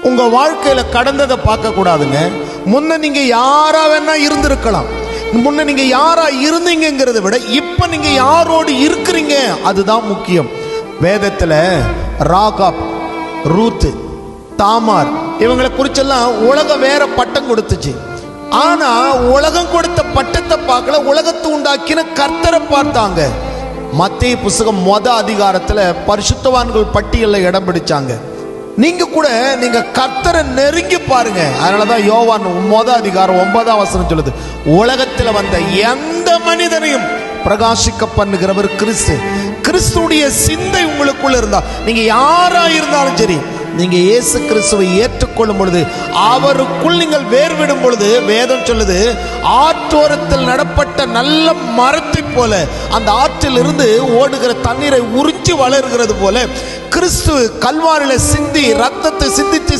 உங்க வாழ்க்கையில கடந்ததை பார்க்க கூடாதுங்க. முன்ன நீங்க யாரா வேணா இருந்திருக்கலாம். முன்ன நீங்க யாரா இருந்தீங்கிறத விட இப்ப நீங்க யாரோடு இருக்கிறீங்க அதுதான் முக்கியம். வேதத்துல ராகாப், ரூத், தாமார் இவங்களை குறிச்செல்லாம் உலகம் வேற பட்டம் கொடுத்துச்சு. ஆனா உலகம் கொடுத்த பட்டத்தை பார்க்கல, உலகத்தை உண்டாக்கின கர்த்தரை பார்த்தாங்க. மத்தேயு புத்தகம் அதிகாரத்துல பரிசுத்தவான்கள் பட்டியலில் இடம் பிடிச்சாங்க. நீங்க கூட நீங்க கர்த்தரை நெருங்கி பாருங்க. அதனாலதான் யோவான் அதிகாரம் 9ஆம் வசனம் சொல்லுது, உலகத்துல வந்த எந்த மனிதனையும் பிரகாசிக்க பண்ணுகிறவர் கிறிஸ்து. கிறிஸ்துடைய சிந்தை உங்களுக்குள்ள இருந்தா, நீங்க யாரா இருந்தாலும் சரி, நீங்க இயேசு கிறிஸ்துவை ஏற்றுக்கொள்ளும் பொழுது, அவருக்குள் நீங்கள் வேர்விடும் பொழுது, வேதம் சொல்லுது, ஆற்றோரத்தில் நடப்பட்ட நல்ல மரத்தை போல அந்த ஆற்றில் இருந்து ஓடுகிற தண்ணீரை உறிஞ்சி வளர்கிறது போல கிறிஸ்து கல்வாரில சிந்தி ரத்தத்தை சிந்தித்து